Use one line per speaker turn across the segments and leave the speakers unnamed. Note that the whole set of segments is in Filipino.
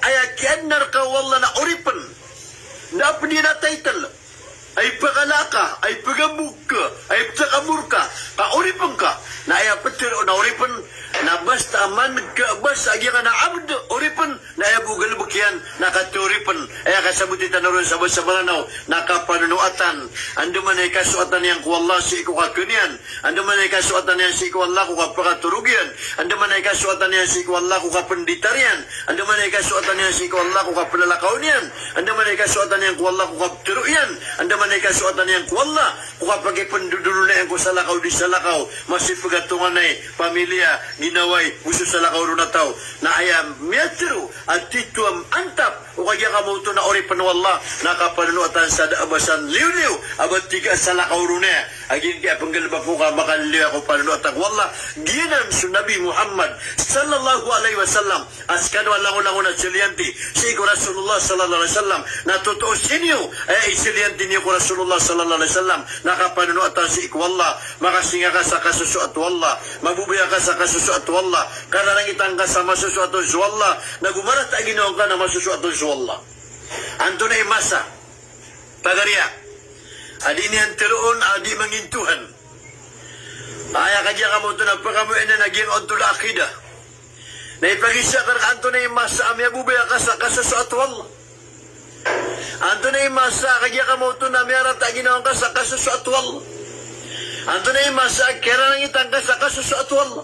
ayakian narka wala na oripan. Na na title. Ay pagalaka, ay pagamug ka, ay pakamur ka, kauripan ka, na ay patir o na oripan, na basta man basta agi ka na abd oripan, na ay bugal bukyan, nakaturipan, ay kasabuti tanaron sa basa malanaw, nakapanunuatan, ando man ay kasuatan niyang kuwala si iku kakunian, ando man ay kasuatan niyang si iku wala ko kapakaturugyan, ando man ay kasuatan niyang si iku wala ko kapenditarian, ando man ay kasuatan niyang si iku wala ko kapalalakaunian, ando man ay kasuatan niyang kuwala ko kapturuyan, ando man ay kasuatan yang kuwala kung kapag ipanduduro na yan ko sa lakaw di sa lakaw masipagatungan na pamilya ginaway gusto sa lakaw rin na tao na ayam metro at tituam antap o kaya kamuto na ori panwala nakapanunuatan sa daabasan liw-liw abat tiga sa lakaw rin na agin kaya panggalba po ka makanliw ako panunuatan wala ginan su Nabi Muhammad sallallahu alaihi wasallam askan walang-ulang na siliyanti si Rasulullah sallallahu alaihi wasallam na totoo sinyo ay siliyanti niyo Rasulullah sallallahu alaihi wasallam nakapanunuatan si ikwalla makasinga ka sa kasusu at walla mabubuya ka sa kasusu at walla kanarangitang ka sa masusu at walla nagumarat ang ginoon ka na masusu at walla anto na imasa pagariya adi niyan tiroon adi mangintuhan aya kadya ka mo ito nagpakamuin na naging ontul akida na ipagisa ka anto na imasa amya bubuya ka sa kasusu at walla anto na imasa kaya kamoto na meron taginaw ka sa kasusu at wala. Anto na imasa kera nang itang ka sa kasusu at wala.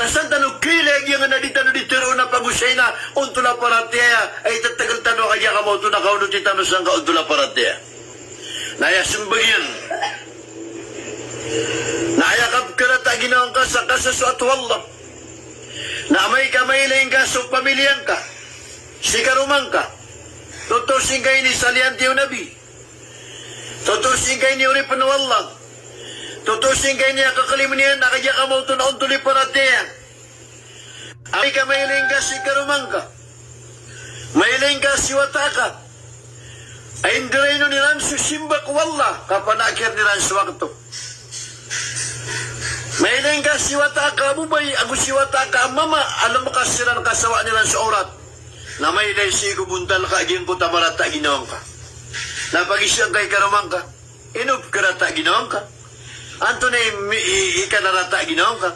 Tasan tanong kilig yung naditano ditiro na pag-usay na untula paratea ay tatagal tanong kaya kamoto na kaunod itano sang ka untula paratea. Nayasumbagyan. Nayakap ka na taginaw ka sa kasusu at wala. Na may kamailing ka sa pamilyang ka. Sikarumang ka. Tutusin kayo ni salianti o nabi. Tutusin kayo ni uri panawallang. Tutusin kayo niya kakalimunian na kaya kamauto na untuli paratean. Ay ka mailing ka sikarumang ka. Mailing ka siwata ka. Ay indiray no nilang susimbak wala kapanakir nilang suwakto. Mailing ka siwata ka bubay ako siwata ka mama alam mo kasiran kasawa nilang sa orat. Na may daisi ko buntal ka, aging ko tamarata ginawang ka. Napagisyan kay karamang ka, inup karata ginawang ka. Anto na ikanarata ginawang ka.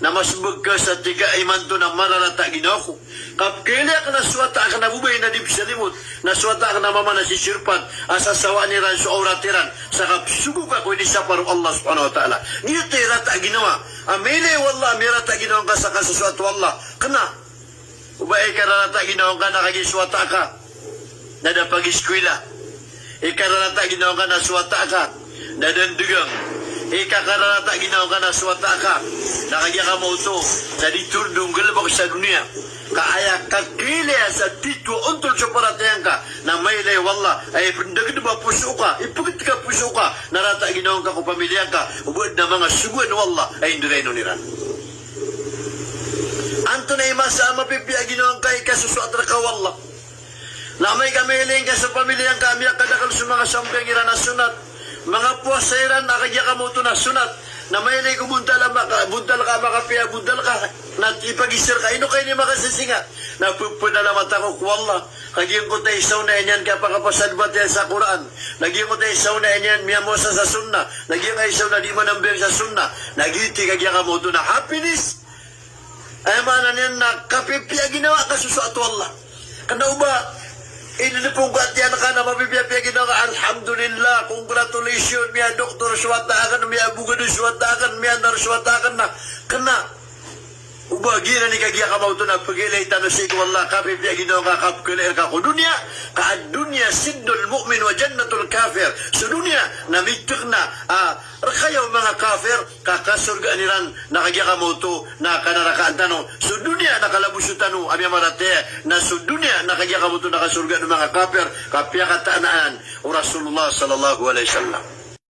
Na masbog ka sa tiga imanto na mararata ginawang ko. Kapkila ka na suwata ka na bubay na dipsalimot, na suwata ka na mama na sisirpan, asasawa niran sa oratiran, sa kapsugo ka ko hindi sa parang Allah subhanahu wa ta'ala. Ngayon tayo rata ginawa. Amili wallah, may rata ginawang ka sa kasuswat wallah. Kana? Ubay kararata ginawang ka nakagiswata ka na napag-eskwila. Ikararata ginawang ka na swata ka na dandugang. Ikakararata ginawang ka na swata ka nakagya ka mo ito sa diturdong galabak sa dunia. Kaaya kakilya sa tito untol sa paratayan ka na may lay wala ay pendagad ba puso ka ipagit ka puso ka narata ginawang ka kung pamilya ka ubod na mga suguan wala ay indiray no niran. Anto na imasa mapipia ginoong kay kasusu at rakawalla. Na may kamiling ka sa pamilyang kami kadakal sa mga samping iran na sunat. Mga puwasairan na kaya kamuto na sunat. Na may lay buntal ka makapia, buntal ka. Na ipagisir ka, ino kayo ni makasisinga. Na pupunalamat ako kuwalla. Kagiyong ko tayo isaw na inyan kaya pakapasadbat yan sa Quran. Nagiyong ko tayo isaw na inyan miyamosa sa sunna. Nagiyong ay isaw na di manambir sa sunna. Nagiti kaya kamuto na happiness. Ay mana niyan na kapipia ginawa kasusu at wala. Kana uba, inilipungkat yan ka na mapipia ginawa. Alhamdulillah, congratulations, miya doktor suwatakan, miya bugado suwatakan, miya narsuwatakan na. Kana, uba, gina ni kagya ka mauto na pagilay tanong sa ikwala, kapipia ginawa ka kapkulay ka ko dunya. Kaad dunya, siddul mu'min wa jannatul kafir. Sa dunya, namitik na, rakayaw mga kafir, kakasurga niran, nakagya ka mauto, na kanarakaan tanong. Sa dunya, nakalabuso tanong, amya marate, na sa dunya, nakagya ka mauto, nakasurga ng mga kafir, kapya katanaan, o Rasulullah sallallahu alaihi wasallam.